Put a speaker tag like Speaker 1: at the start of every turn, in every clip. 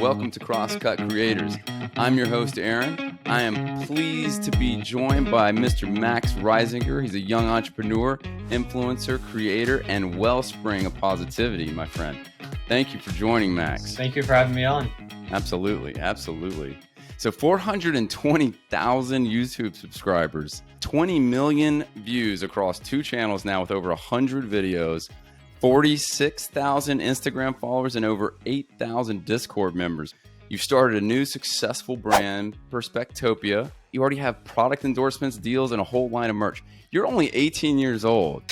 Speaker 1: Welcome to Crosscut Creators. I'm your host, Aaron. I am pleased to be joined by Mr. Max Reisinger. He's a young entrepreneur, influencer, creator, and wellspring of positivity, my friend. Thank you for joining, Max.
Speaker 2: Thank you for having me on.
Speaker 1: Absolutely, absolutely. So 420,000 YouTube subscribers, 20 million views across 2 channels now with over 100 videos, 46,000 Instagram followers, and over 8,000 Discord members. You've started a new successful brand, Perspectopia. You already have product endorsements, deals, and a whole line of merch. You're only 18 years old.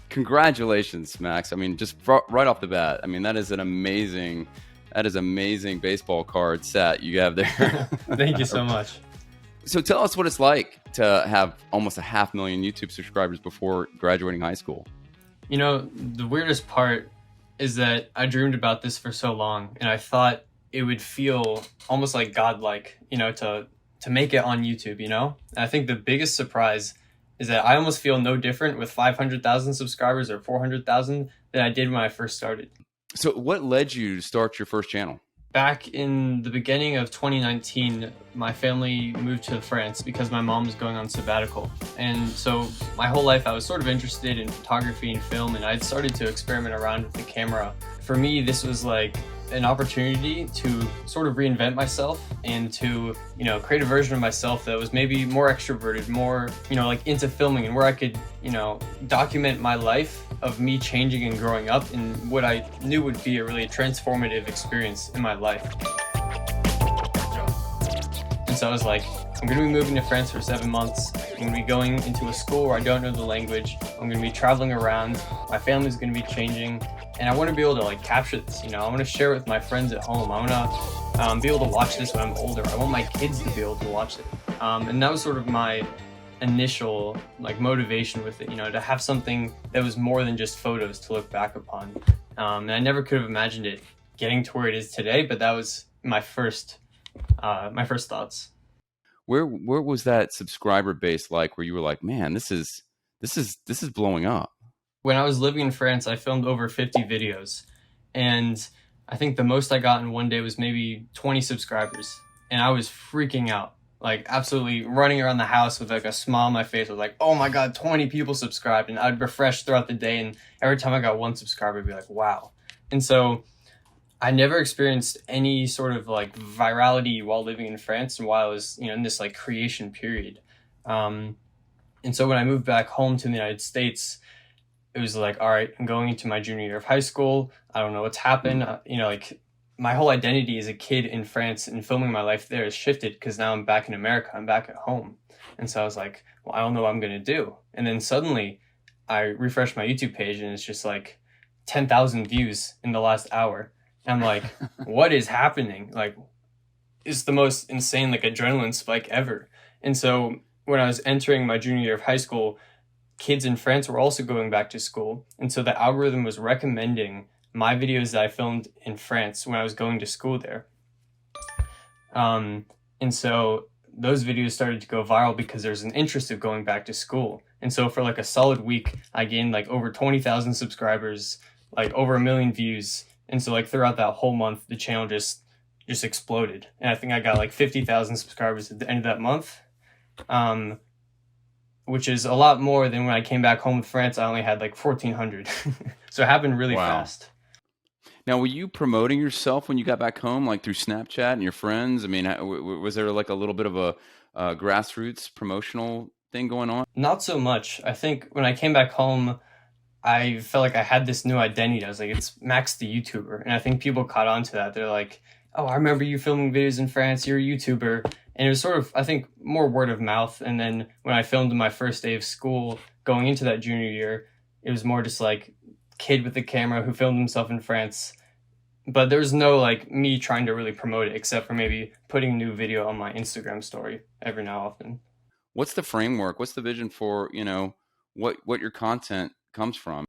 Speaker 1: Congratulations, Max. I mean, just right off the bat, I mean, that is amazing baseball card set you have there.
Speaker 2: Thank you so much.
Speaker 1: So tell us what it's like to have almost 500,000 YouTube subscribers before graduating high school.
Speaker 2: You know, the weirdest part is that I dreamed about this for so long, and I thought it would feel almost like godlike, you know, to make it on YouTube, you know? And I think the biggest surprise is that I almost feel no different with 500,000 subscribers or 400,000 than I did when I first started.
Speaker 1: So what led you to start your first channel?
Speaker 2: Back in the beginning of 2019, my family moved to France because my mom was going on sabbatical. And so my whole life I was sort of interested in photography and film, and I'd started to experiment around with the camera. For me, this was like an opportunity to sort of reinvent myself and to, you know, create a version of myself that was maybe more extroverted, more, you know, like into filming, and where I could, you know, document my life of me changing and growing up in what I knew would be a really transformative experience in my life. And so I was like, I'm going to be moving to France for 7 months. I'm going to be going into a school where I don't know the language. I'm going to be traveling around. My family's going to be changing. And I want to be able to like capture this, you know, I want to share it with my friends at home. I want to be able to watch this when I'm older. I want my kids to be able to watch it. And that was sort of my initial like motivation with it, you know, to have something that was more than just photos to look back upon. And I never could have imagined it getting to where it is today, but that was my first thoughts.
Speaker 1: Where was that subscriber base like, where you were like, man, this is blowing up?
Speaker 2: When I was living in France, I filmed over 50 videos, and I think the most I got in one day was maybe 20 subscribers, and I was freaking out, like absolutely running around the house with like a smile on my face. I was like, oh my God, 20 people subscribed, and I'd refresh throughout the day, and every time I got 1 subscriber, I'd be like, wow. And so I never experienced any sort of like virality while living in France and while I was, you know, in this like creation period. And so when I moved back home to the United States, it was like, all right, I'm going into my junior year of high school. I don't know what's happened. You know, like my whole identity as a kid in France and filming my life there has shifted because now I'm back in America. I'm back at home. And so I was like, well, I don't know what I'm going to do. And then suddenly I refreshed my YouTube page and it's just like 10,000 views in the last hour. And I'm like, what is happening? Like, it's the most insane, like adrenaline spike ever. And so when I was entering my junior year of high school, kids in France were also going back to school. And so the algorithm was recommending my videos that I filmed in France when I was going to school there. And so those videos started to go viral because there's an interest of going back to school. And so for like a solid week, I gained like over 20,000 subscribers, like over 1 million views. And so like throughout that whole month, the channel just exploded. And I think I got like 50,000 subscribers at the end of that month. Which is a lot more than when I came back home with France. I only had like 1,400. So it happened really fast.
Speaker 1: Now, were you promoting yourself when you got back home, like through Snapchat and your friends? I mean, was there like a little bit of a grassroots promotional thing going on?
Speaker 2: Not so much. I think when I came back home, I felt like I had this new identity. I was like, it's Max the YouTuber. And I think people caught on to that. They're like, oh, I remember you filming videos in France. You're a YouTuber. And it was sort of, I think, more word of mouth. And then when I filmed my first day of school going into that junior year, it was more just like kid with the camera who filmed himself in France. But there was no like me trying to really promote it, except for maybe putting a new video on my Instagram story every now and often.
Speaker 1: What's the framework? What's the vision for, you know, what your content comes from?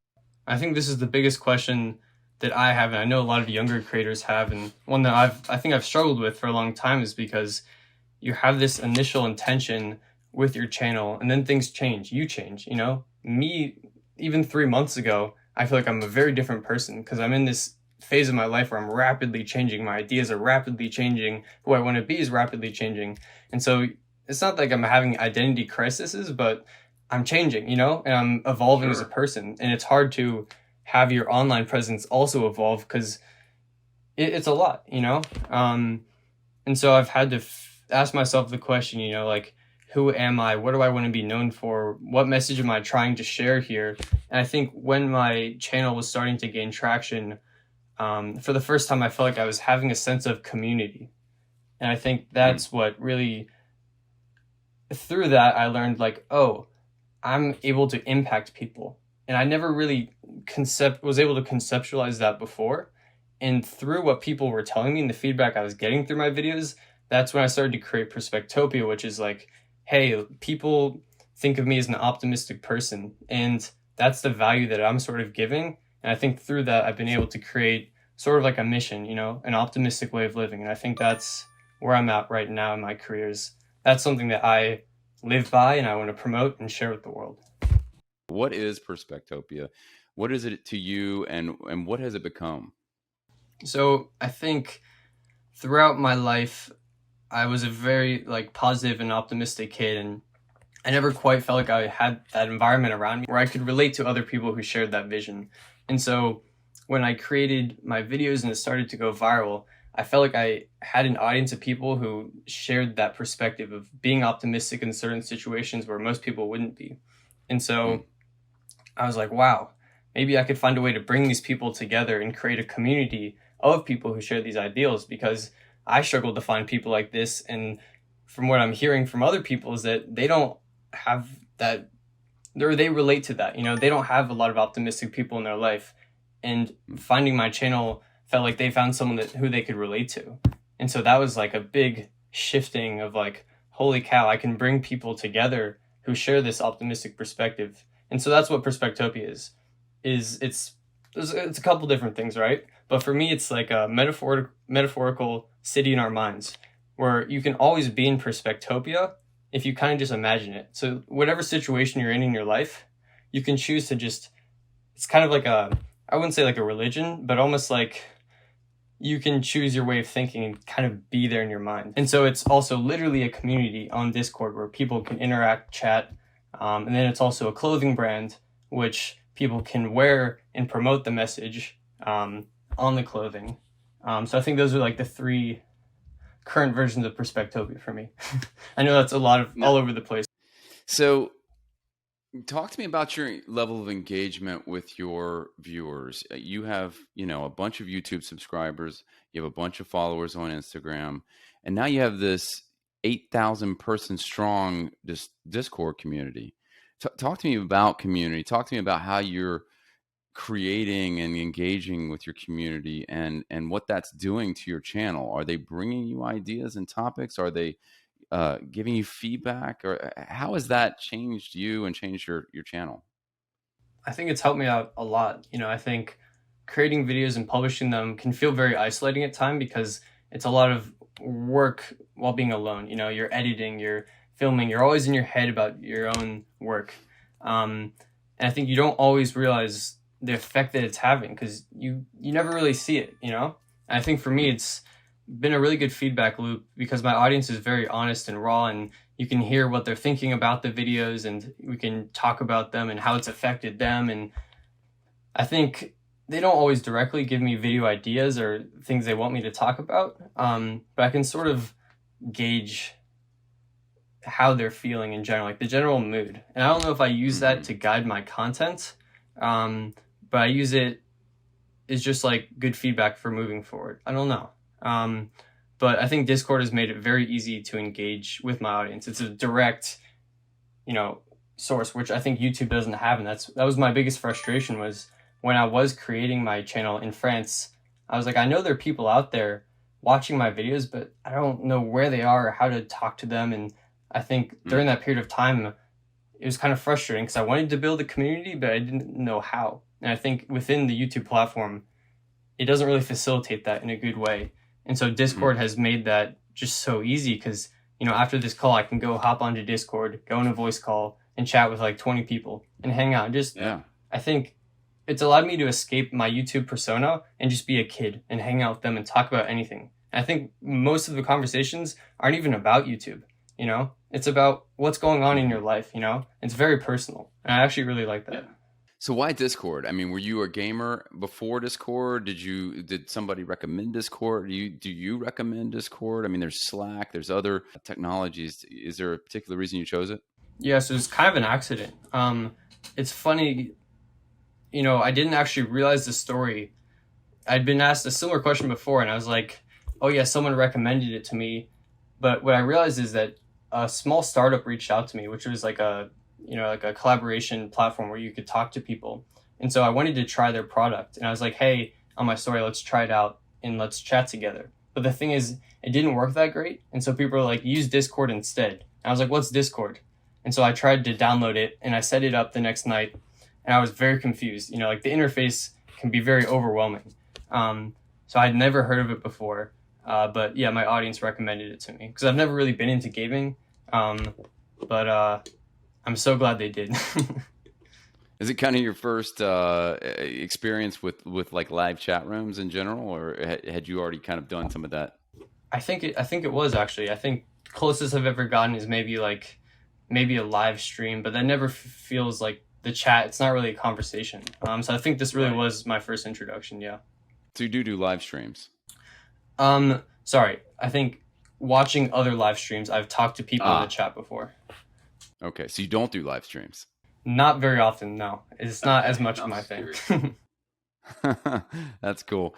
Speaker 2: I think this is the biggest question that I have, and I know a lot of younger creators have, and one that I think I've struggled with for a long time is because you have this initial intention with your channel, and then things change. You change, you know? Me, even 3 months ago, I feel like I'm a very different person because I'm in this phase of my life where I'm rapidly changing. My ideas are rapidly changing. Who I want to be is rapidly changing. And so it's not like I'm having identity crises, but I'm changing, you know, and I'm evolving as a person. And it's hard to have your online presence also evolve because it's a lot, you know? And so I've had to ask myself the question, you know, like, who am I? What do I want to be known for? What message am I trying to share here? And I think when my channel was starting to gain traction, for the first time, I felt like I was having a sense of community. And I think that's what really, through that, I learned like, oh, I'm able to impact people. And I never really was able to conceptualize that before. And through what people were telling me and the feedback I was getting through my videos, that's when I started to create Perspectopia, which is like, hey, people think of me as an optimistic person. And that's the value that I'm sort of giving. And I think through that, I've been able to create sort of like a mission, you know, an optimistic way of living. And I think that's where I'm at right now in my careers. That's something that I live by and I want to promote and share with the world.
Speaker 1: What is Perspectopia? What is it to you, and what has it become?
Speaker 2: So I think throughout my life, I was a very like positive and optimistic kid, and I never quite felt like I had that environment around me where I could relate to other people who shared that vision. And so when I created my videos and it started to go viral, I felt like I had an audience of people who shared that perspective of being optimistic in certain situations where most people wouldn't be. And so I was like, wow, maybe I could find a way to bring these people together and create a community of people who share these ideals, because I struggled to find people like this. And from what I'm hearing from other people is that they don't have that, or they relate to that. You know, they don't have a lot of optimistic people in their life. And finding my channel felt like they found someone who they could relate to. And so that was like a big shifting of like, holy cow, I can bring people together who share this optimistic perspective. And so that's what Perspectopia is. It's a couple different things, right? But for me, it's like a metaphorical city in our minds where you can always be in Perspectopia if you kind of just imagine it. So whatever situation you're in your life, you can choose to just, it's kind of like I wouldn't say like a religion, but almost like you can choose your way of thinking and kind of be there in your mind. And so it's also literally a community on Discord where people can interact, chat. And then it's also a clothing brand, which people can wear and promote the message on the clothing. So I think those are like the three current versions of Perspectopia for me. I know that's a lot of all over the place.
Speaker 1: So talk to me about your level of engagement with your viewers. You have, you know, a bunch of YouTube subscribers, you have a bunch of followers on Instagram, and now you have this 8,000 person strong Discord community. Talk to me about community. Talk to me about how you're creating and engaging with your community, and what that's doing to your channel. Are they bringing you ideas and topics? Are they giving you feedback, or how has that changed you and changed your channel?
Speaker 2: I think it's helped me out a lot. You know, I think creating videos and publishing them can feel very isolating at times because it's a lot of work while being alone. You know, you're editing, you're filming, you're always in your head about your own work. And I think you don't always realize the effect that it's having because you never really see it, you know? And I think for me, it's been a really good feedback loop because my audience is very honest and raw, and you can hear what they're thinking about the videos, and we can talk about them and how it's affected them. And I think they don't always directly give me video ideas or things they want me to talk about, but I can sort of gauge how they're feeling in general, like the general mood. And I don't know if I use that to guide my content, but I use it as just like good feedback for moving forward. I don't know. But I think Discord has made it very easy to engage with my audience. It's a direct, you know, source, which I think YouTube doesn't have. And that was my biggest frustration was when I was creating my channel in France. I was like, I know there are people out there watching my videos, but I don't know where they are or how to talk to them. And I think during that period of time, it was kind of frustrating because I wanted to build a community, but I didn't know how. And I think within the YouTube platform, it doesn't really facilitate that in a good way. And so Discord has made that just so easy because, you know, after this call, I can go hop onto Discord, go in a voice call and chat with like 20 people and hang out. I think it's allowed me to escape my YouTube persona and just be a kid and hang out with them and talk about anything. And I think most of the conversations aren't even about YouTube, you know? It's about what's going on in your life, you know? It's very personal. And I actually really like that.
Speaker 1: So why Discord? I mean, were you a gamer before Discord? Did somebody recommend Discord? Do you recommend Discord? I mean, there's Slack, there's other technologies. Is there a particular reason you chose it?
Speaker 2: Yeah, so it's kind of an accident. It's funny, you know, I didn't actually realize the story. I'd been asked a similar question before, and I was like, oh yeah, someone recommended it to me. But what I realized is that a small startup reached out to me, which was like a collaboration platform where you could talk to people. And so I wanted to try their product. And I was like, hey, on my story, let's try it out and let's chat together. But the thing is, it didn't work that great. And so people were like, use Discord instead. And I was like, what's Discord? And so I tried to download it and I set it up the next night. And I was very confused. You know, like the interface can be very overwhelming. So I'd never heard of it before. But yeah, my audience recommended it to me because I've never really been into gaming. But I'm so glad they did.
Speaker 1: Is it kind of your first experience with like live chat rooms in general, or had you already kind of done some of that?
Speaker 2: I think it was actually. I think the closest I've ever gotten is maybe a live stream, but that never feels like the chat. It's not really a conversation. So I think this really was my first introduction. Yeah.
Speaker 1: So you do live streams?
Speaker 2: Sorry. I think watching other live streams, I've talked to people in the chat before.
Speaker 1: Okay, so you don't do live streams?
Speaker 2: Not very often, no. It's not as much of my thing.
Speaker 1: That's cool.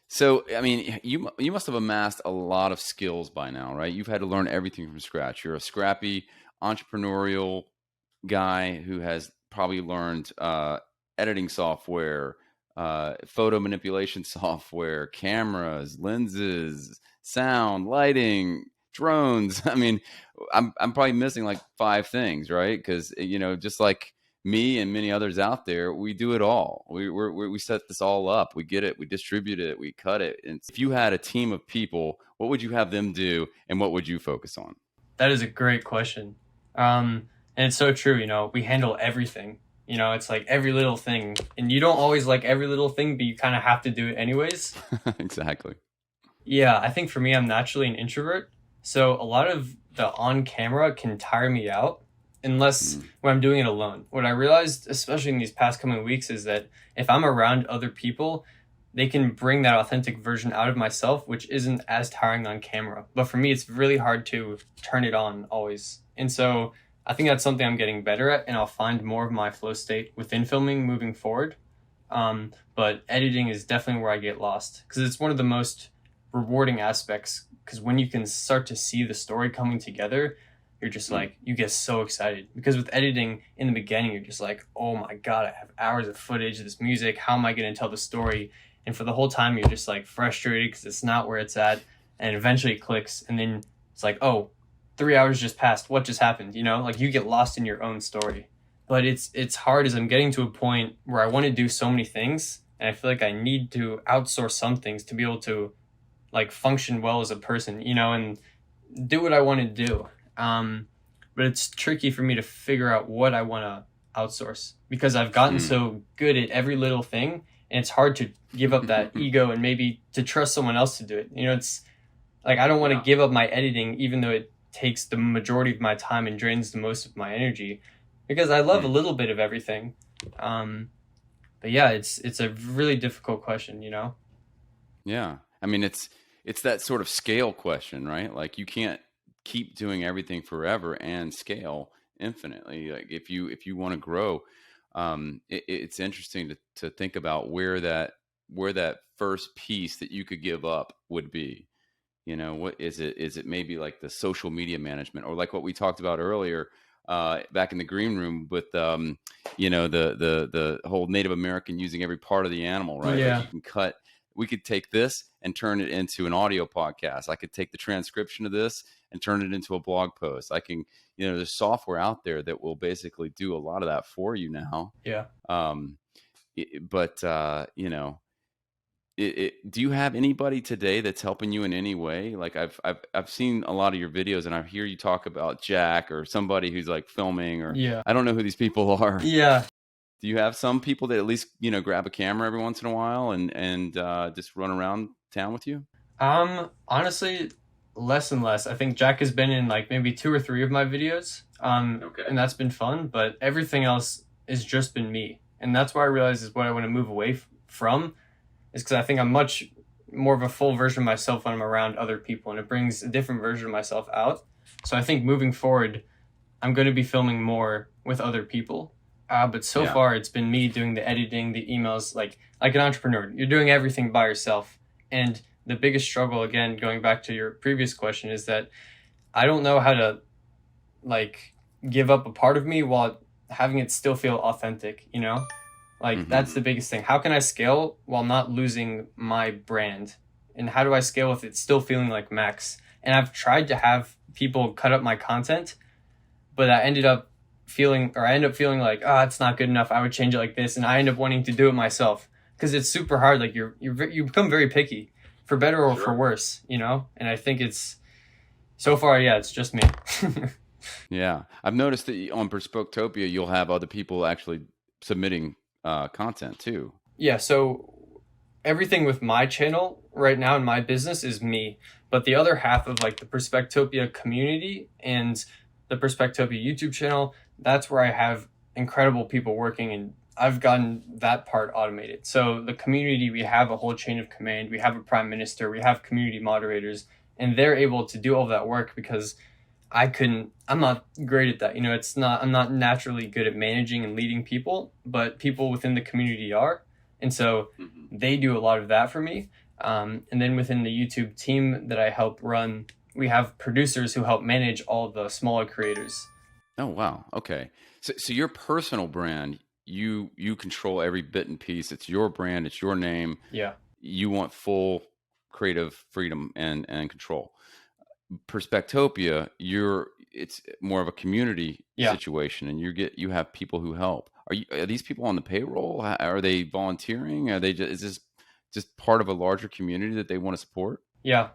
Speaker 1: So, I mean, you must have amassed a lot of skills by now, right? You've had to learn everything from scratch. You're a scrappy entrepreneurial guy who has probably learned editing software, photo manipulation software, cameras, lenses, sound, lighting, drones. I mean, I'm probably missing like 5 things, right? Because, you know, just like me and many others out there, we do it all. We set this all up. We get it. We distribute it. We cut it. And if you had a team of people, what would you have them do, and what would you focus on?
Speaker 2: That is a great question. And it's so true. You know, we handle everything. You know, it's like every little thing, and you don't always like every little thing, but you kind of have to do it anyways.
Speaker 1: Exactly.
Speaker 2: Yeah, I think for me, I'm naturally an introvert. So a lot of the on camera can tire me out unless when I'm doing it alone. What I realized, especially in these past coming weeks, is that if I'm around other people, they can bring that authentic version out of myself, which isn't as tiring on camera. But for me, it's really hard to turn it on always. And so I think that's something I'm getting better at, and I'll find more of my flow state within filming moving forward. But editing is definitely where I get lost because it's one of the most rewarding aspects, because when you can start to see the story coming together, you're just like, you get so excited. Because with editing in the beginning, you're just like, oh my God, I have hours of footage of this music. How am I going to tell the story? And for the whole time, you're just like frustrated because it's not where it's at. And eventually it clicks. And then it's like, oh, 3 hours just passed. What just happened? You know, like you get lost in your own story. But it's hard as I'm getting to a point where I want to do so many things. And I feel like I need to outsource some things to be able to like function well as a person, you know, and do what I want to do. But it's tricky for me to figure out what I want to outsource because I've gotten so good at every little thing, and it's hard to give up that ego and maybe to trust someone else to do it. You know, it's like, I don't want to give up my editing, even though it takes the majority of my time and drains the most of my energy, because I love a little bit of everything. But yeah, it's a really difficult question, you know?
Speaker 1: Yeah. I mean, it's that sort of scale question, right? Like you can't keep doing everything forever and scale infinitely. Like if you want to grow, it's interesting to think about where that first piece that you could give up would be. You know, what is it? Is it maybe like the social media management, or like what we talked about earlier back in the green room with you know, the whole Native American using every part of the animal, right?
Speaker 2: Yeah.
Speaker 1: Like you can cut. We could take this and turn it into an audio podcast. I could take the transcription of this and turn it into a blog post. I can, you know, there's software out there that will basically do a lot of that for you now.
Speaker 2: Yeah.
Speaker 1: But you know, do you have anybody today that's helping you in any way? Like I've seen a lot of your videos, and I hear you talk about Jack or somebody who's like filming, or
Speaker 2: Yeah.
Speaker 1: I don't know who these people are.
Speaker 2: Yeah.
Speaker 1: Do you have some people that at least, grab a camera every once in a while and just run around town with you?
Speaker 2: Honestly, less and less. I think Jack has been in like maybe 2 or 3 of my videos.
Speaker 1: Okay.
Speaker 2: And that's been fun, but everything else has just been me. And that's why I realize is what I want to move away from is because I think I'm much more of a full version of myself when I'm around other people, and it brings a different version of myself out. So I think moving forward, I'm going to be filming more with other people. But so
Speaker 1: Yeah.
Speaker 2: far, it's been me doing the editing, the emails, like an entrepreneur. You're doing everything by yourself. And the biggest struggle, again, going back to your previous question, is that I don't know how to like give up a part of me while having it still feel authentic, you know? Like that's the biggest thing. How can I scale while not losing my brand? And how do I scale with it still feeling like Max? And I've tried to have people cut up my content, but I end up feeling like, it's not good enough. I would change it like this. And I end up wanting to do it myself because it's super hard. Like you become very picky for better or for worse, you know? And I think it's so far, yeah, it's just me.
Speaker 1: Yeah. I've noticed that on Perspectopia, you'll have other people actually submitting content too.
Speaker 2: Yeah, so everything with my channel right now in my business is me, but the other half of like the Perspectopia community and the Perspectopia YouTube channel, that's where I have incredible people working, and I've gotten that part automated. So the community, we have a whole chain of command, we have a prime minister, we have community moderators, and they're able to do all that work because I'm not great at that. You know, I'm not naturally good at managing and leading people, but people within the community are. And so they do a lot of that for me. And then within the YouTube team that I help run, we have producers who help manage all the smaller creators.
Speaker 1: Oh, wow. Okay. So your personal brand, you control every bit and piece. It's your brand. It's your name.
Speaker 2: Yeah.
Speaker 1: You want full creative freedom and control. Perspectopia, it's more of a community situation, and you have people who help. Are these people on the payroll? Are they volunteering? Are they is this just part of a larger community that they want to support?
Speaker 2: Yeah,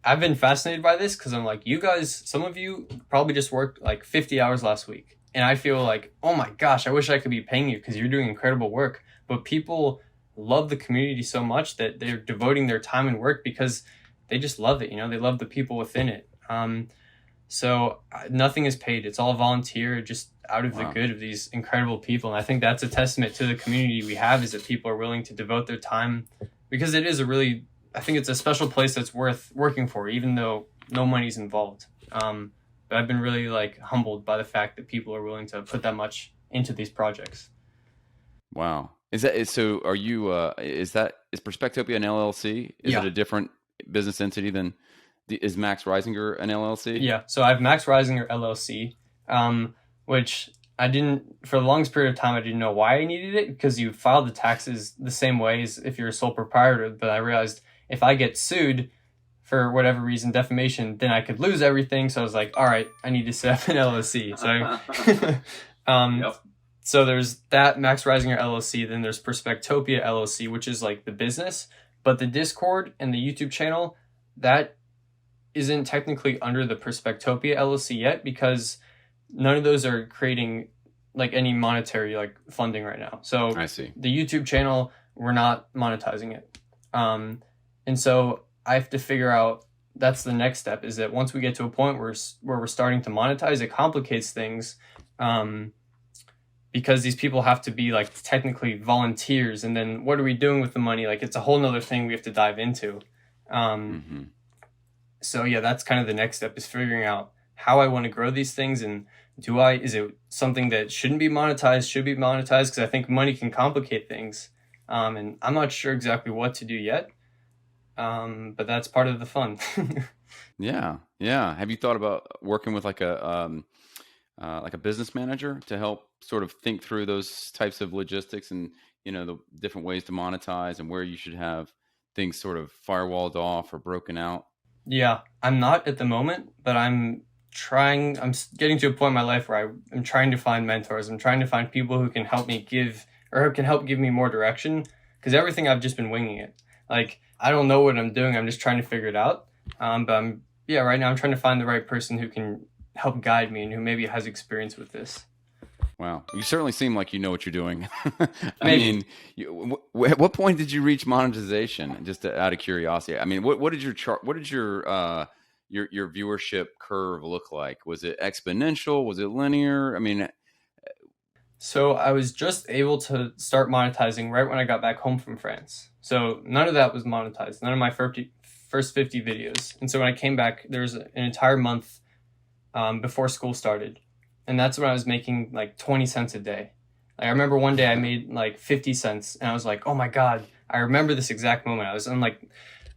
Speaker 2: I've been fascinated by this because I'm like, you guys, some of you probably just worked like 50 hours last week. And I feel like, oh my gosh, I wish I could be paying you because you're doing incredible work. But people love the community so much that they're devoting their time and work because they just love it. You know, they love the people within it. So nothing is paid. It's all volunteer, just out of the good of these incredible people. And I think that's a testament to the community we have, is that people are willing to devote their time, because it is I think it's a special place that's worth working for, even though no money's involved. But I've been really like humbled by the fact that people are willing to put that much into these projects.
Speaker 1: Wow. So are you, is Perspectopia an LLC? Is it a different business entity than, is Max Reisinger an LLC?
Speaker 2: Yeah. So I have Max Reisinger LLC, which I didn't, for the longest period of time, I didn't know why I needed it, because you file the taxes the same way as if you're a sole proprietor. But I realized if I get sued for whatever reason, defamation, then I could lose everything. So I was like, all right, I need to set up an LLC. So, so there's that Max Reisinger LLC. Then there's Perspectopia LLC, which is like the business. But the Discord and the YouTube channel, that isn't technically under the Perspectopia LLC yet, because none of those are creating like any monetary like funding right now. So
Speaker 1: I see.
Speaker 2: The YouTube channel, we're not monetizing it. And so I have to figure out, that's the next step, is that once we get to a point where we're starting to monetize, it complicates things, because these people have to be like technically volunteers. And then what are we doing with the money? Like it's a whole nother thing we have to dive into. So yeah, that's kind of the next step, is figuring out how I want to grow these things. And is it something that shouldn't be monetized, should be monetized? Because I think money can complicate things. And I'm not sure exactly what to do yet. But that's part of the fun.
Speaker 1: Yeah. Have you thought about working with like a business manager to help sort of think through those types of logistics and, the different ways to monetize and where you should have things sort of firewalled off or broken out?
Speaker 2: Yeah, I'm not at the moment, but I'm getting to a point in my life where I'm trying to find mentors. I'm trying to find people who can help me give me more direction, because everything I've just been winging it. Like, I don't know what I'm doing. I'm just trying to figure it out. But right now I'm trying to find the right person who can help guide me and who maybe has experience with this.
Speaker 1: Wow. You certainly seem like you know what you're doing. I
Speaker 2: Maybe.
Speaker 1: mean, at what point did you reach monetization? Just out of curiosity. I mean, what did your chart, what did your viewership curve look like? Was it exponential? Was it linear? I mean,
Speaker 2: So I was just able to start monetizing right when I got back home from France. So none of that was monetized, none of my first 50 videos. And so when I came back, there was an entire month before school started. And that's when I was making like 20 cents a day. Like, I remember one day I made like 50 cents and I was like, oh my God, I remember this exact moment. I was on like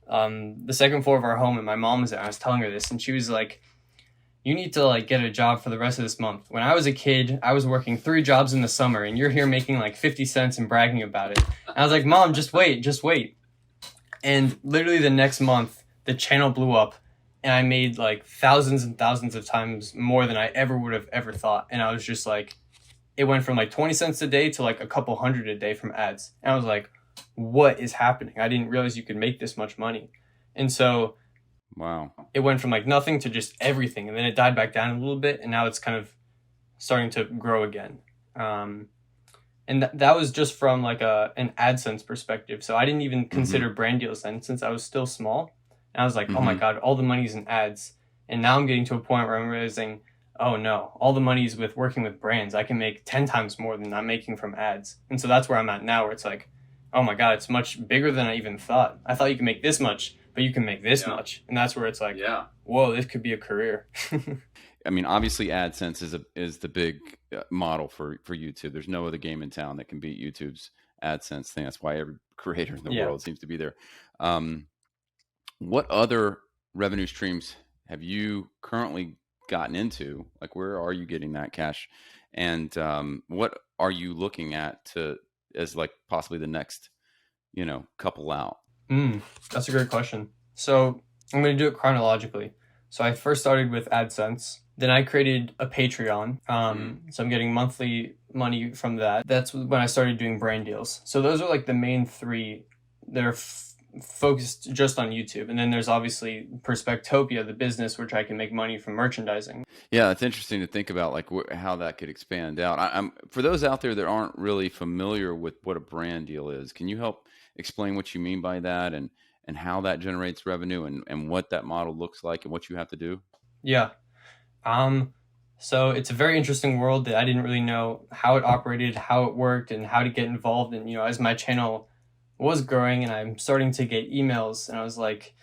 Speaker 2: the second floor of our home and my mom was there. I was telling her this and she was like, you need to like get a job for the rest of this month. When I was a kid, I was working 3 jobs in the summer and you're here making like 50 cents and bragging about it. And I was like, Mom, just wait. And literally the next month, the channel blew up and I made like thousands and thousands of times more than I ever would have ever thought. And I was just like, it went from like 20 cents a day to like a couple hundred a day from ads. And I was like, what is happening? I didn't realize you could make this much money. And so
Speaker 1: wow.
Speaker 2: it went from like nothing to just everything. And then it died back down a little bit. And now it's kind of starting to grow again. And that was just from like an AdSense perspective. So I didn't even consider brand deals then since I was still small. And I was like, oh my God, all the money's in ads. And now I'm getting to a point where I'm realizing, oh no, all the money's with working with brands. I can make 10 times more than I'm making from ads. And so that's where I'm at now, where it's like, oh my God, it's much bigger than I even thought. I thought you could make this much, but you can make this much. And that's where it's like, whoa, this could be a career.
Speaker 1: I mean, obviously AdSense is the big model for YouTube. There's no other game in town that can beat YouTube's AdSense thing. That's why every creator in the world seems to be there. What other revenue streams have you currently gotten into? Like, where are you getting that cash? And what are you looking at as like possibly the next, couple out?
Speaker 2: That's a great question. So I'm going to do it chronologically. So I first started with AdSense. Then I created a Patreon. So I'm getting monthly money from that. That's when I started doing brand deals. So those are like the main 3 that are focused just on YouTube. And then there's obviously Perspectopia, the business, which I can make money from merchandising.
Speaker 1: Yeah, it's interesting to think about like how that could expand out. I'm for those out there that aren't really familiar with what a brand deal is, can you help explain what you mean by that and how that generates revenue and what that model looks like and what you have to do?
Speaker 2: Yeah. So it's a very interesting world that I didn't really know how it operated, how it worked, and how to get involved. And, as my channel was growing and I'm starting to get emails and I was like,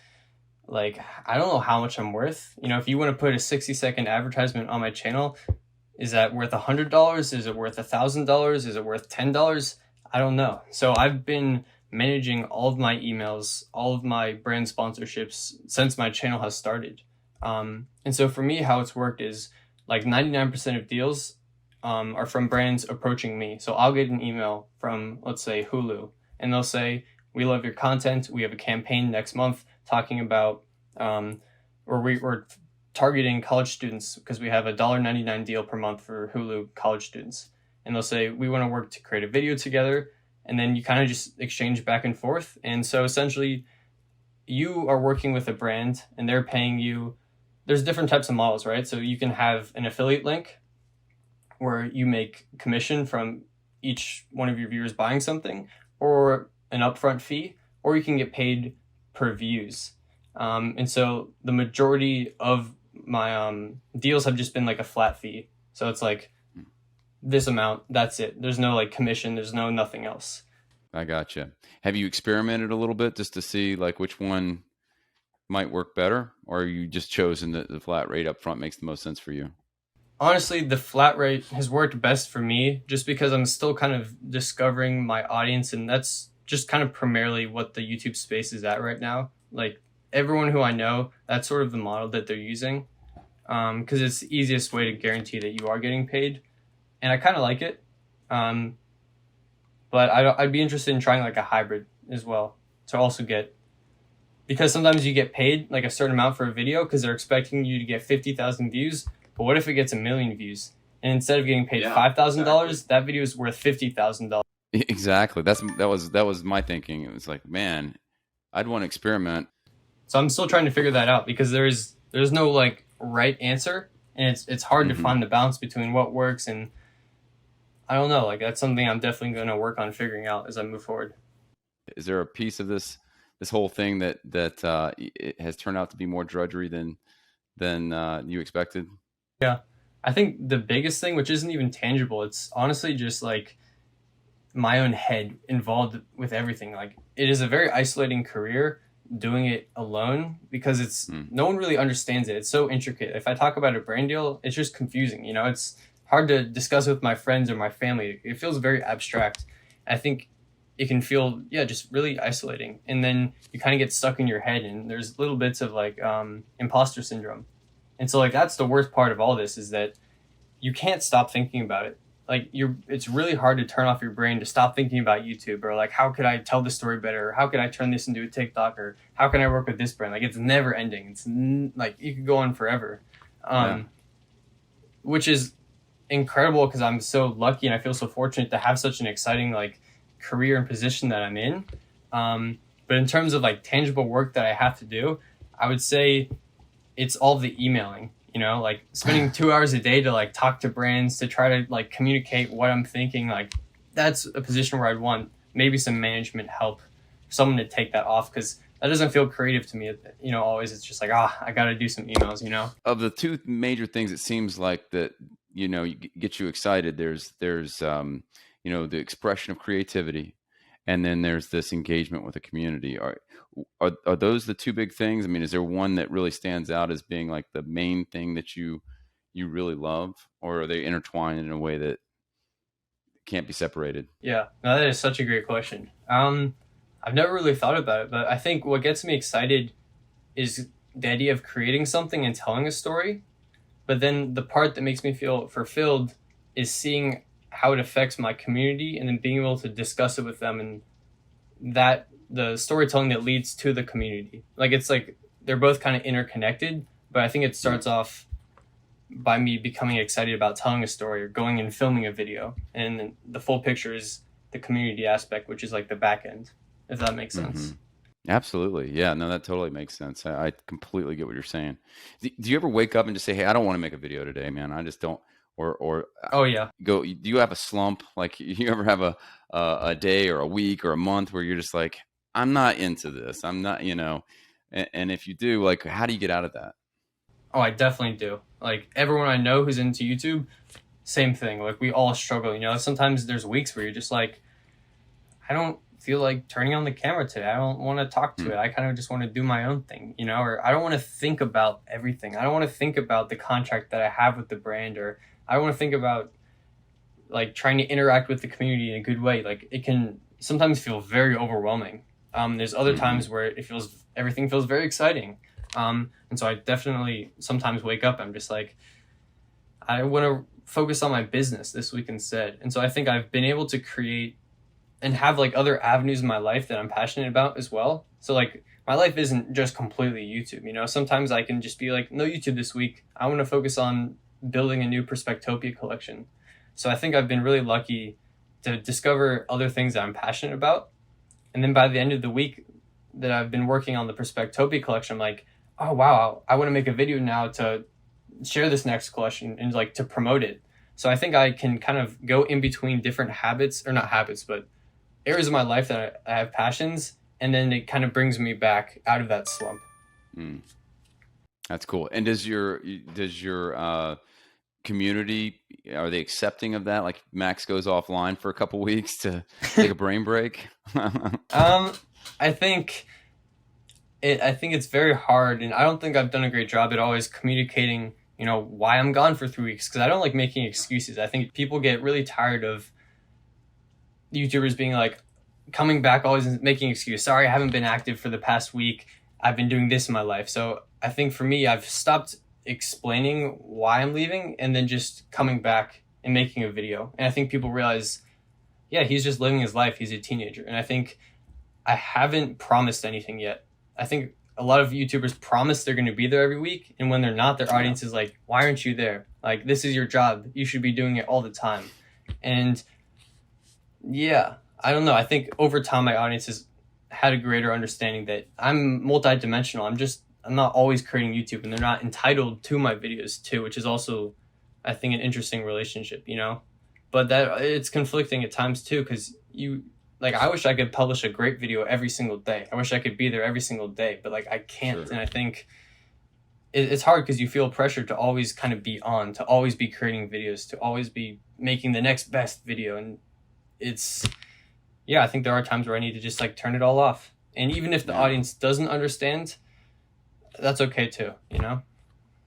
Speaker 2: I don't know how much I'm worth. If you want to put a 60-second advertisement on my channel, is that worth $100? Is it worth $1,000? Is it worth $10? I don't know. So I've been managing all of my emails, all of my brand sponsorships since my channel has started. And so for me, how it's worked is like 99% of deals are from brands approaching me. So I'll get an email from, let's say, Hulu, and they'll say, we love your content. We have a campaign next month talking about, we're targeting college students because we have a $1.99 deal per month for Hulu college students. And they'll say, we want to work to create a video together. And then you kind of just exchange back and forth. And so essentially you are working with a brand and they're paying you. There's different types of models, right? So you can have an affiliate link where you make commission from each one of your viewers buying something, or an upfront fee, or you can get paid per views. And so the majority of my deals have just been like a flat fee. So it's like this amount, that's it. There's no like commission, there's no nothing else.
Speaker 1: I gotcha. Have you experimented a little bit just to see like which one might work better, or are you just chosen that the flat rate up front makes the most sense for you?
Speaker 2: Honestly, the flat rate has worked best for me just because I'm still kind of discovering my audience, and that's just kind of primarily what the YouTube space is at right now. Like everyone who I know, that's sort of the model that they're using, because it's the easiest way to guarantee that you are getting paid, and I kind of like it. But I'd be interested in trying like a hybrid as well to also get, because sometimes you get paid like a certain amount for a video because they're expecting you to get 50,000 views. But what if it gets 1 million views? And instead of getting paid $5,000, that video is worth $50,000.
Speaker 1: Exactly. That was my thinking. It was like, man, I'd want to experiment.
Speaker 2: So I'm still trying to figure that out because there's no like right answer, and it's hard to find the balance between what works and I don't know. Like that's something I'm definitely going to work on figuring out as I move forward.
Speaker 1: Is there a piece of this whole thing that it has turned out to be more drudgery than you expected?
Speaker 2: Yeah. I think the biggest thing, which isn't even tangible, it's honestly just like my own head involved with everything. Like it is a very isolating career doing it alone because it's
Speaker 1: Mm.
Speaker 2: no one really understands it. It's so intricate. If I talk about a brand deal, it's just confusing. You know, it's hard to discuss with my friends or my family. It feels very abstract. I think it can feel just really isolating, and then you kind of get stuck in your head, and there's little bits of like imposter syndrome. And so like that's the worst part of all this is that you can't stop thinking about it. Like it's really hard to turn off your brain to stop thinking about YouTube or like how could I tell the story better? Or how could I turn this into a TikTok? Or how can I work with this brand? Like it's never ending. It's like you could go on forever, which is incredible because I'm so lucky and I feel so fortunate to have such an exciting like career and position that I'm in. But in terms of like tangible work that I have to do, I would say it's all the emailing, you know, like spending 2 hours a day to like talk to brands to try to like communicate what I'm thinking. Like that's a position where I'd want maybe some management help, someone to take that off because that doesn't feel creative to me. You know, always it's just like, I got to do some emails, you know?
Speaker 1: Of the two major things, it seems like that, you know, get you excited. There's you know, the expression of creativity, and then there's this engagement with the community. Are those the two big things? I mean, is there one that really stands out as being like the main thing that you really love, or are they intertwined in a way that can't be separated?
Speaker 2: Yeah, no, that is such a great question. I've never really thought about it, but I think what gets me excited is the idea of creating something and telling a story. But then the part that makes me feel fulfilled is seeing how it affects my community and then being able to discuss it with them, and that the storytelling that leads to the community. Like it's like they're both kind of interconnected, but I think it starts off by me becoming excited about telling a story or going and filming a video, and then the full picture is the community aspect, which is like the back end, if that makes sense.
Speaker 1: Mm-hmm. Absolutely. Yeah, no, that totally makes sense. I completely get what you're saying. Do you ever wake up and just say, "Hey, I don't want to make a video today, man. I just don't," or
Speaker 2: Oh yeah.
Speaker 1: go, do you have a slump? Like you ever have a day or a week or a month where you're just like, I'm not into this. I'm not, you know, and if you do, like, how do you get out of that?
Speaker 2: Oh, I definitely do. Like everyone I know who's into YouTube, same thing. Like we all struggle, you know. Sometimes there's weeks where you're just like, I don't feel like turning on the camera today. I don't want to talk to it. I kind of just want to do my own thing, you know, or I don't want to think about everything. I don't want to think about the contract that I have with the brand, or I don't want to think about like trying to interact with the community in a good way. Like it can sometimes feel very overwhelming. There's other times where everything feels very exciting. And so I definitely sometimes wake up, I'm just like, I want to focus on my business this week instead. And so I think I've been able to create and have like other avenues in my life that I'm passionate about as well. So like my life isn't just completely YouTube, you know. Sometimes I can just be like, no YouTube this week. I want to focus on building a new Perspectopia collection. So I think I've been really lucky to discover other things that I'm passionate about. And then by the end of the week that I've been working on the Perspectopia collection, I'm like, oh wow, I want to make a video now to share this next collection and like to promote it. So I think I can kind of go in between different habits, or not habits, but areas of my life that I have passions, and then it kind of brings me back out of that slump.
Speaker 1: Mm, that's cool. And does your community, are they accepting of that? Like Max goes offline for a couple weeks to take a brain break?
Speaker 2: I think it's very hard, and I don't think I've done a great job at always communicating, you know, why I'm gone for 3 weeks, because I don't like making excuses. I think people get really tired of YouTubers being like coming back always making excuse. Sorry, I haven't been active for the past week. I've been doing this in my life. So I think for me, I've stopped explaining why I'm leaving and then just coming back and making a video. And I think people realize, yeah, he's just living his life. He's a teenager. And I think I haven't promised anything yet. I think a lot of YouTubers promise they're going to be there every week. And when they're not, their audience is like, why aren't you there? Like, this is your job. You should be doing it all the time. And yeah, I don't know. I think over time, my audience has had a greater understanding that I'm multidimensional. I'm not always creating YouTube, and they're not entitled to my videos too, which is also, I think, an interesting relationship, you know? but that it's conflicting at times too, because you like, I wish I could publish a great video every single day. I wish I could be there every single day, but like I can't.
Speaker 1: Sure.
Speaker 2: And I think it's hard because you feel pressure to always kind of be on, to always be creating videos, to always be making the next best video. And it's, yeah, I think there are times where I need to just like turn it all off. And even if the audience doesn't understand, that's okay too, you know?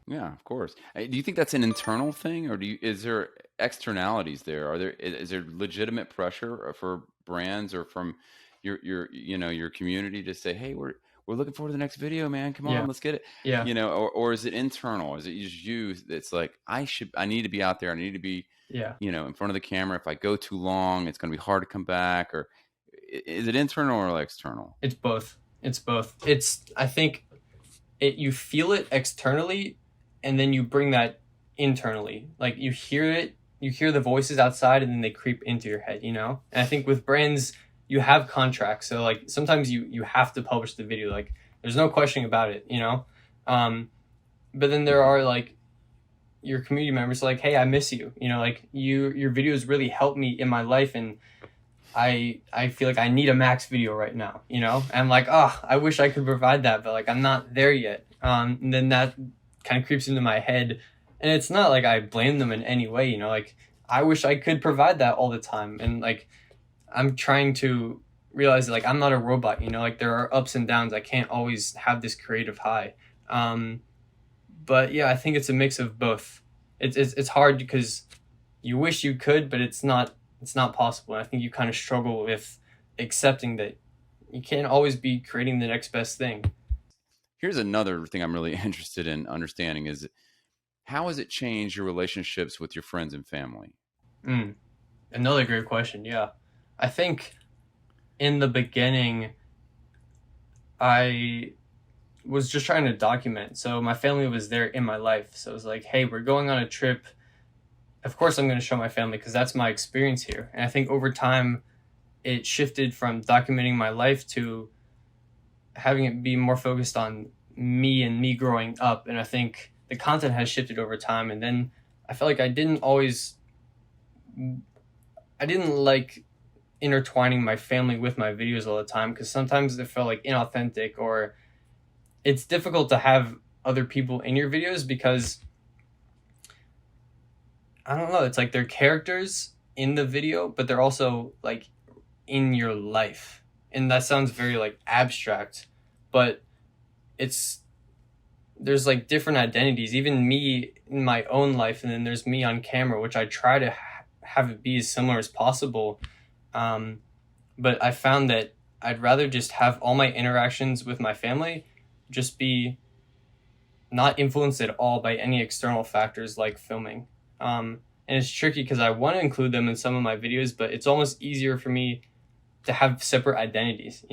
Speaker 1: Yeah, of course. Do you think that's an internal thing, or is there externalities there? Is there legitimate pressure for brands or from your community to say, hey, we're looking forward to the next video, man. Come on, let's get it.
Speaker 2: Yeah.
Speaker 1: Or is it internal? Is it just you that's like, I need to be out there. I need to be, in front of the camera. If I go too long, it's going to be hard to come back. Or is it internal or external?
Speaker 2: It's both. I think you feel it externally, and then you bring that internally. Like you hear the voices outside, and then they creep into your head, And I think with brands, you have contracts. So like sometimes you have to publish the video. Like there's no questioning about it, But then there are like your community members like, hey, I miss you. Like your videos really help me in my life, and I feel like I need a Max video right now, And I'm like, I wish I could provide that, but like I'm not there yet. And then that kind of creeps into my head, and it's not like I blame them in any way, Like I wish I could provide that all the time, and like I'm trying to realize that like I'm not a robot, Like there are ups and downs. I can't always have this creative high. But yeah, I think it's a mix of both. It's hard because you wish you could, but it's not possible. And I think you kind of struggle with accepting that you can't always be creating the next best thing.
Speaker 1: Here's another thing I'm really interested in understanding is, how has it changed your relationships with your friends and family?
Speaker 2: Another great question. Yeah. I think in the beginning, I was just trying to document. So my family was there in my life. So it was like, hey, we're going on a trip. Of course I'm going to show my family because that's my experience here. And I think over time, it shifted from documenting my life to having it be more focused on me and me growing up. And I think the content has shifted over time. And then I felt like I didn't like intertwining my family with my videos all the time, because sometimes it felt like inauthentic, or it's difficult to have other people in your videos because I don't know, it's like they're characters in the video, but they're also like in your life. And that sounds very like abstract, but there's like different identities, even me in my own life, and then there's me on camera, which I try to have it be as similar as possible. But I found that I'd rather just have all my interactions with my family just be not influenced at all by any external factors like filming. And it's tricky because I want to include them in some of my videos, but it's almost easier for me to have separate identities,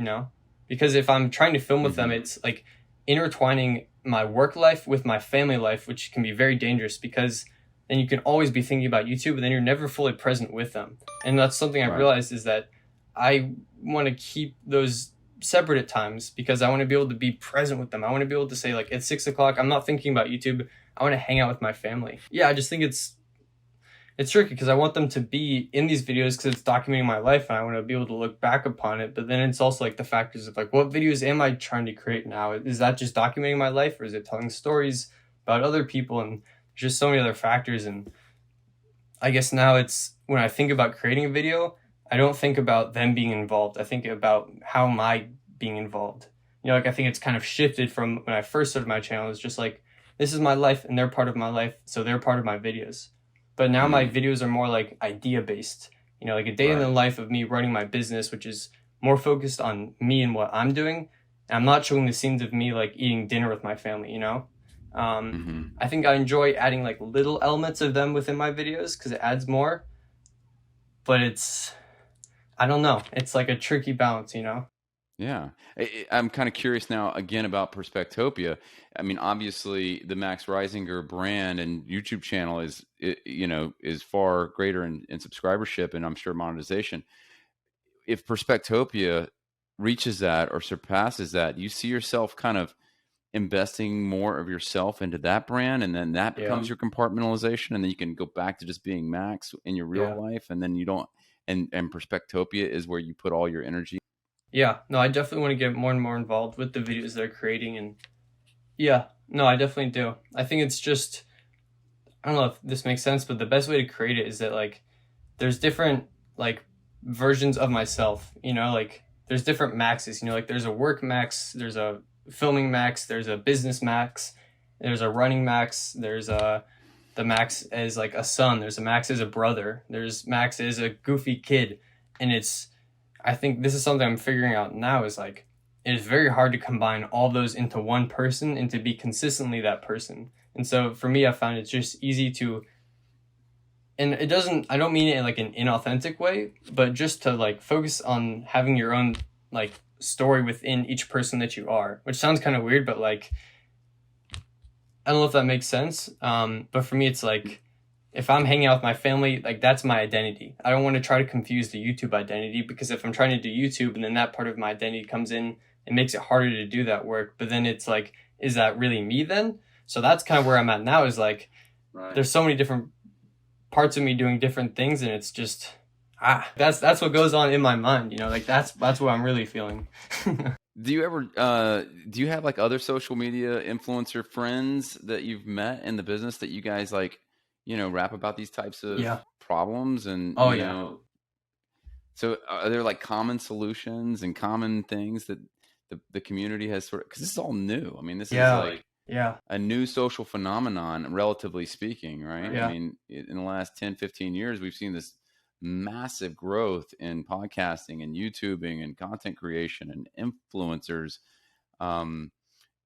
Speaker 2: Because if I'm trying to film with them, it's like intertwining my work life with my family life, which can be very dangerous because then you can always be thinking about YouTube, but then you're never fully present with them. And that's something I've realized, is that I want to keep those separate at times because I want to be able to be present with them. I want to be able to say like at 6 o'clock, I'm not thinking about YouTube. I want to hang out with my family. Yeah, I just think it's tricky because I want them to be in these videos because it's documenting my life and I want to be able to look back upon it. But then it's also like the factors of like, what videos am I trying to create now? Is that just documenting my life, or is it telling stories about other people? And there's just so many other factors. And I guess now it's, when I think about creating a video, I don't think about them being involved. I think about how am I being involved. Like I think it's kind of shifted from when I first started my channel. It's just like, this is my life and they're part of my life, so they're part of my videos. But now my videos are more like idea based, like a day in the life of me running my business, which is more focused on me and what I'm doing. And I'm not showing the scenes of me like eating dinner with my family, I think I enjoy adding like little elements of them within my videos because it adds more. But I don't know. It's like a tricky balance,
Speaker 1: Yeah. I'm kind of curious now again about Perspectopia. I mean, obviously the Max Reisinger brand and YouTube channel is far greater in subscribership, and I'm sure monetization. If Perspectopia reaches that or surpasses that, you see yourself kind of investing more of yourself into that brand, and then that becomes your compartmentalization, and then you can go back to just being Max in your real life, and then you don't, and Perspectopia is where you put all your energy.
Speaker 2: Yeah, no, I definitely want to get more and more involved with the videos they're creating, and yeah, no, I definitely do. I think it's just, I don't know if this makes sense, but the best way to create it is that like there's different like versions of myself, you know, like there's different Maxes, you know, like there's a work Max, there's a filming Max, there's a business Max, there's a running Max, there's the Max as like a son, there's a Max as a brother, there's Max as a goofy kid. And I think this is something I'm figuring out now, is like it is very hard to combine all those into one person and to be consistently that person. And so for me, I found it's just easy to, and I don't mean it in like an inauthentic way, but just to like focus on having your own like story within each person that you are, which sounds kind of weird, but like, I don't know if that makes sense. But for me, it's like, if I'm hanging out with my family, like that's my identity. I don't want to try to confuse the YouTube identity, because if I'm trying to do YouTube and then that part of my identity comes in, it makes it harder to do that work. But then it's like, is that really me then? So that's kind of where I'm at now, is like, there's so many different parts of me doing different things, and it's just, that's what goes on in my mind, you know, like that's what I'm really feeling.
Speaker 1: Do you ever, do you have like other social media influencer friends that you've met in the business that you guys like, you know, rap about these types of problems? And, you know, so are there like common solutions and common things that the community has sort of, because this is all new. I mean, this is like a new social phenomenon, relatively speaking, right? I mean, in the last 10, 15 years, we've seen this massive growth in podcasting and YouTubing and content creation and influencers.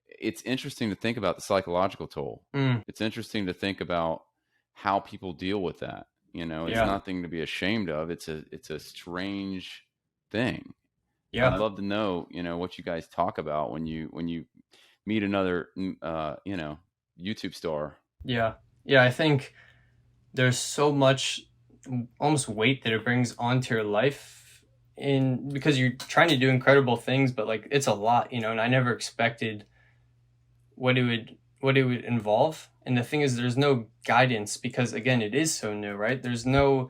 Speaker 1: It's interesting to think about the psychological toll. It's interesting to think about how people deal with that. You know, it's nothing to be ashamed of. It's a strange thing. I'd love to know, you know, what you guys talk about when you meet another, you know, YouTube star. Yeah.
Speaker 2: I think there's so much almost weight that it brings onto your life, because you're trying to do incredible things, but like it's a lot, you know, and I never expected what it would involve. And the thing is, there's no guidance, because again, it is so new, right? There's no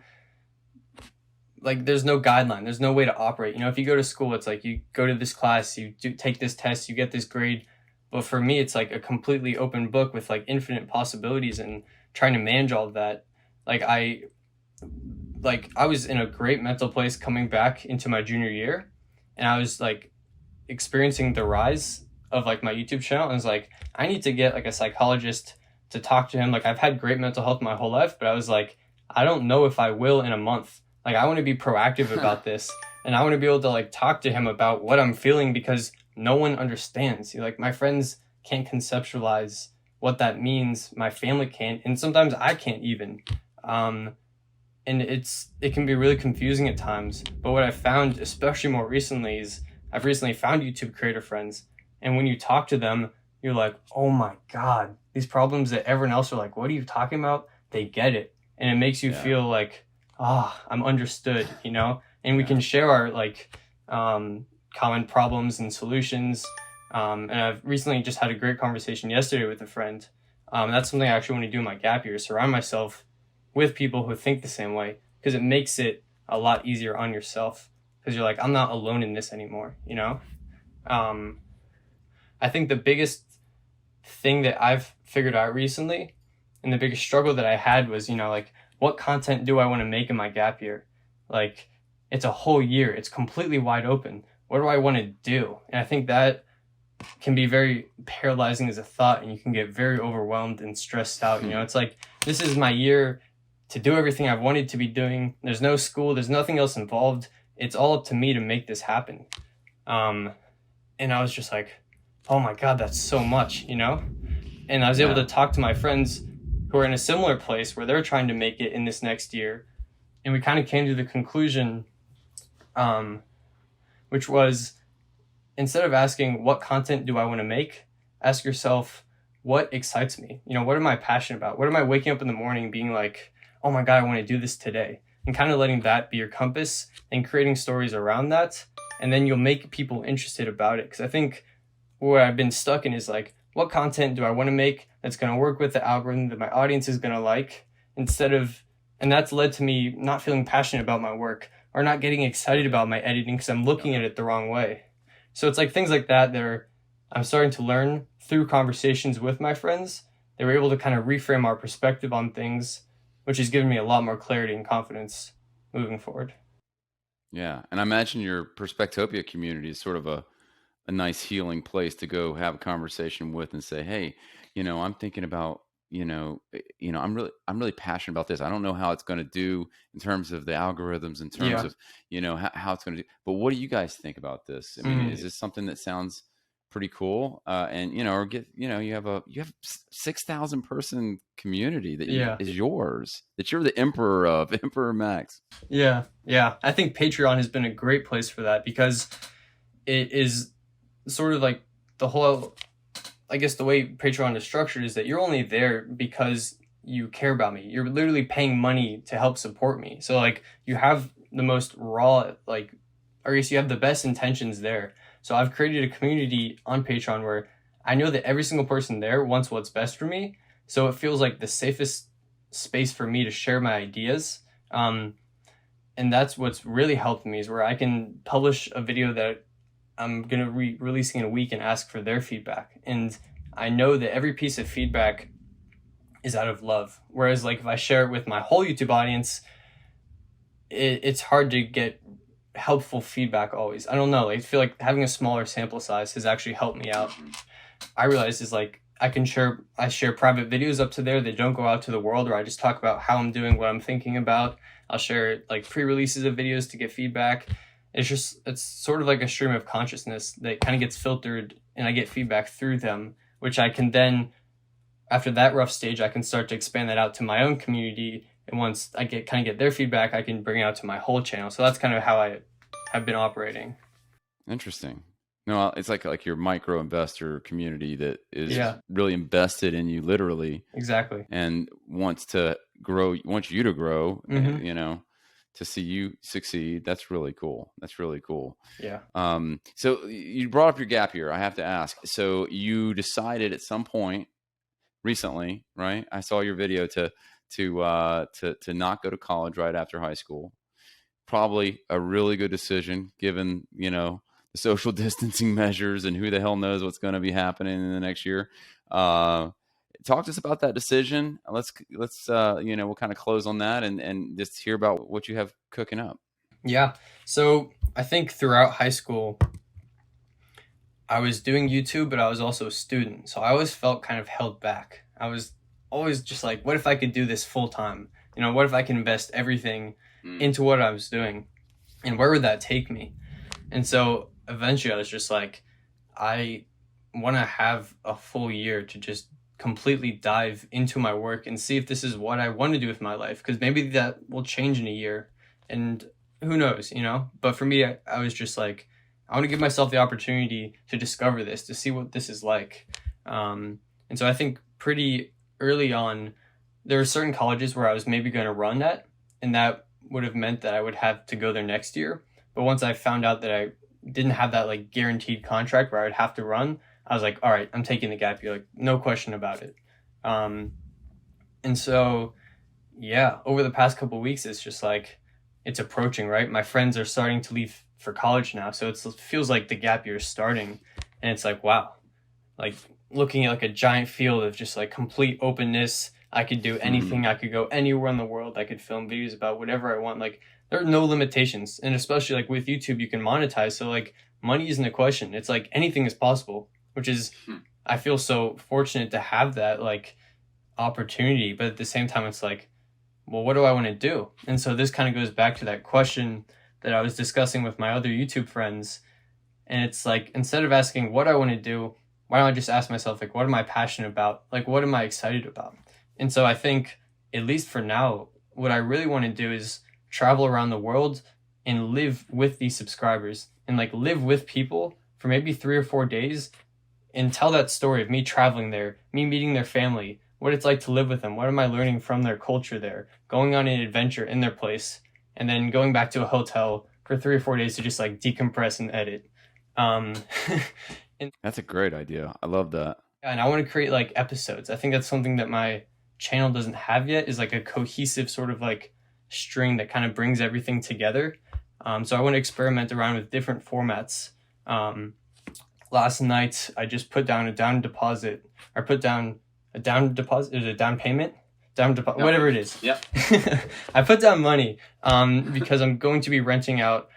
Speaker 2: guideline. There's no way to operate. You know, if you go to school, it's like you go to this class, you take this test, you get this grade. But for me, it's like a completely open book with like infinite possibilities, and trying to manage all of that. I was in a great mental place coming back into my junior year, and I was like experiencing the rise of like my YouTube channel. And I was like, I need to get like a psychologist to talk to him. Like, I've had great mental health my whole life, but I was like, I don't know if I will in a month. Like, I want to be proactive about this, and I want to be able to like talk to him about what I'm feeling, because no one understands. Like, my friends can't conceptualize what that means. My family can't, and sometimes I can't even. And it can be really confusing at times. But what I've found, especially more recently, is I've recently found YouTube creator friends, and when you talk to them, you're like, oh my God, these problems that everyone else are like, what are you talking about? They get it. And it makes you feel like, I'm understood, you know? And we can share our like common problems and solutions. And I've recently just had a great conversation yesterday with a friend. And that's something I actually want to do in my gap year, surround myself with people who think the same way, because it makes it a lot easier on yourself, because you're like, I'm not alone in this anymore, you know? I think the biggest thing that I've figured out recently, and the biggest struggle that I had, was, you know, like, what content do I want to make in my gap year? Like, it's a whole year. It's completely wide open. What do I want to do? And I think that can be very paralyzing as a thought, and you can get very overwhelmed and stressed out. You know, it's like, this is my year to do everything I've wanted to be doing. There's no school. There's nothing else involved. It's all up to me to make this happen. And I was just like, oh my God, that's so much, you know? And I was able to talk to my friends who are in a similar place where they're trying to make it in this next year. And we kind of came to the conclusion, which was, instead of asking what content do I want to make, ask yourself, what excites me? You know, what am I passionate about? What am I waking up in the morning being like, oh my God, I want to do this today? And kind of letting that be your compass and creating stories around that. And then you'll make people interested about it. Because I think where I've been stuck in is like, what content do I want to make that's going to work with the algorithm that my audience is going to like, and that's led to me not feeling passionate about my work or not getting excited about my editing because I'm looking at it the wrong way. So it's like things like that I'm starting to learn through conversations with my friends. They were able to kind of reframe our perspective on things, which has given me a lot more clarity and confidence moving forward.
Speaker 1: Yeah. And I imagine your Perspectopia community is sort of a nice healing place to go have a conversation with and say, hey, I'm thinking about, I'm really passionate about this. I don't know how it's going to do in terms of the algorithms, in terms of, how it's going to do. But what do you guys think about this? I mean, is this something that sounds pretty cool? And, you have 6,000 person community that is yours, that you're the emperor of, Emperor Max.
Speaker 2: Yeah. Yeah. I think Patreon has been a great place for that because it is sort of like the whole, I guess the way Patreon is structured is that you're only there because you care about me. You're literally paying money to help support me. So like you have the most raw, or I guess you have the best intentions there. So I've created a community on Patreon where I know that every single person there wants what's best for me. So it feels like the safest space for me to share my ideas. And that's what's really helped me, is where I can publish a video that I'm going to be releasing in a week and ask for their feedback. And I know that every piece of feedback is out of love. Whereas like if I share it with my whole YouTube audience, it's hard to get helpful feedback always. I don't know. I feel like having a smaller sample size has actually helped me out. I realized is like I share private videos up to there that don't go out to the world, or I just talk about how I'm doing, what I'm thinking about. I'll share like pre-releases of videos to get feedback. It's sort of like a stream of consciousness that kind of gets filtered, and I get feedback through them, which I can then, after that rough stage, I can start to expand that out to my own community. And once I get their feedback, I can bring it out to my whole channel. So that's kind of how I have been operating.
Speaker 1: Interesting. No, it's like your micro investor community that is really invested in you, literally.
Speaker 2: Exactly.
Speaker 1: And wants you to grow, to see you succeed. That's really cool.
Speaker 2: Yeah.
Speaker 1: So you brought up your gap year. I have to ask. So you decided at some point recently, right? I saw your video to not go to college right after high school. Probably a really good decision given, the social distancing measures and who the hell knows what's going to be happening in the next year. Talk to us about that decision. Let's we'll kind of close on that and just hear about what you have cooking up.
Speaker 2: Yeah. So I think throughout high school, I was doing YouTube, but I was also a student. So I always felt kind of held back. I was always just like, what if I could do this full time? What if I can invest everything into what I was doing? And where would that take me? And so eventually I was just like, I want to have a full year to just completely dive into my work and see if this is what I want to do with my life. Because maybe that will change in a year. And who knows, But for me, I was just like, I want to give myself the opportunity to discover this, to see what this is like. And so I think pretty early on, there were certain colleges where I was maybe going to run at, and that would have meant that I would have to go there next year. But once I found out that I didn't have that like guaranteed contract where I would have to run, I was like, all right, I'm taking the gap year, like no question about it. And so, yeah, over the past couple of weeks, it's just like, it's approaching, right? My friends are starting to leave for college now. So it feels like the gap year is starting, and it's like, wow, like looking at like a giant field of just like complete openness. I could do anything. I could go anywhere in the world. I could film videos about whatever I want. Like there are no limitations. And especially like with YouTube, you can monetize. So like money isn't a question. It's like anything is possible, which is, I feel so fortunate to have that like opportunity. But at the same time, it's like, well, what do I want to do? And so this kind of goes back to that question that I was discussing with my other YouTube friends. And it's like, instead of asking what I want to do, why don't I just ask myself, like, what am I passionate about? Like, what am I excited about? And so I think, at least for now, what I really want to do is travel around the world and live with these subscribers and like live with people for maybe 3 or 4 days and tell that story of me traveling there, me meeting their family, what it's like to live with them. What am I learning from their culture there? Going on an adventure in their place and then going back to a hotel for 3 or 4 days to just like decompress and edit.
Speaker 1: That's a great idea. I love that.
Speaker 2: And I want to create like episodes. I think that's something that my channel doesn't have yet, is like a cohesive sort of like string that kind of brings everything together. So I want to experiment around with different formats. Last night I just put down a down deposit, or put down a down deposit, a down payment, whatever it is.
Speaker 1: Yep.
Speaker 2: I put down money because I'm going to be renting out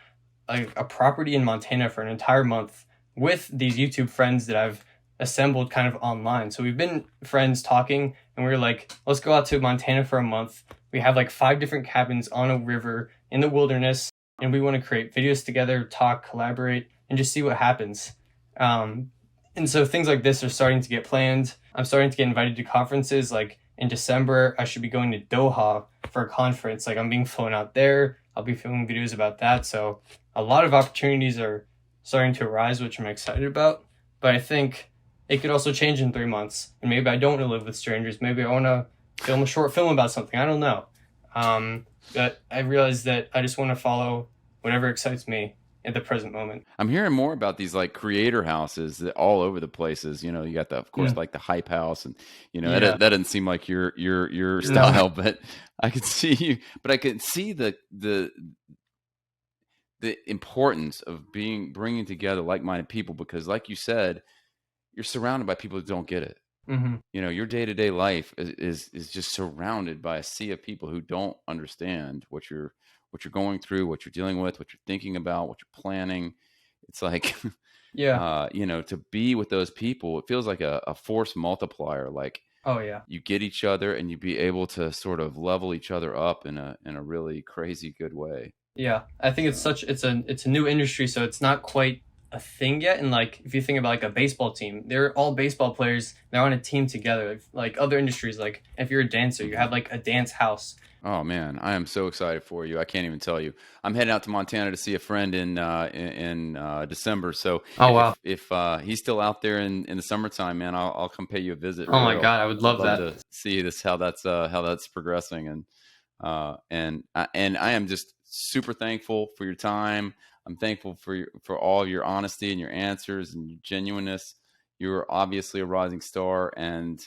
Speaker 2: a property in Montana for an entire month with these YouTube friends that I've assembled kind of online. So we've been friends talking, and we were like, let's go out to Montana for a month. We have like 5 different cabins on a river in the wilderness, and we want to create videos together, talk, collaborate, and just see what happens. And so things like this are starting to get planned. I'm starting to get invited to conferences. Like in December, I should be going to Doha for a conference. Like I'm being flown out there. I'll be filming videos about that. So a lot of opportunities are starting to arise, which I'm excited about. But I think it could also change in 3 months. And maybe I don't want to live with strangers. Maybe I want to film a short film about something. I don't know. But I realized that I just want to follow whatever excites me at the present moment.
Speaker 1: I'm hearing more about these like creator houses that all over the places. You know, you got the, of course, like the hype house, and you know that doesn't seem like your style, but I could see you. But I could see the importance of bringing together like-minded people, because, like you said, you're surrounded by people that don't get it.
Speaker 2: Mm-hmm.
Speaker 1: You know, your day-to-day life is just surrounded by a sea of people who don't understand what you're going through, what you're dealing with, what you're thinking about, what you're planning. It's like, you know, to be with those people, it feels like a force multiplier. Like,
Speaker 2: oh yeah,
Speaker 1: you get each other and you be able to sort of level each other up in a really crazy good way.
Speaker 2: Yeah, I think it's a new industry, so it's not quite a thing yet. And like, if you think about like a baseball team, they're all baseball players. They're on a team together. Like other industries, like if you're a dancer, you have like a dance house.
Speaker 1: Oh man, I am so excited for you. I can't even tell you. I'm heading out to Montana to see a friend in December. So
Speaker 2: wow,
Speaker 1: if he's still out there in the summertime, man, I'll come pay you a visit.
Speaker 2: Oh my God, I would love that.
Speaker 1: To see how that's progressing, and I am just super thankful for your time. I'm thankful for all of your honesty and your answers and your genuineness. You're obviously a rising star, and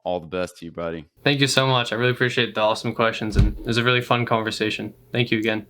Speaker 1: all the best to you, buddy.
Speaker 2: Thank you so much. I really appreciate the awesome questions, and it was a really fun conversation. Thank you again.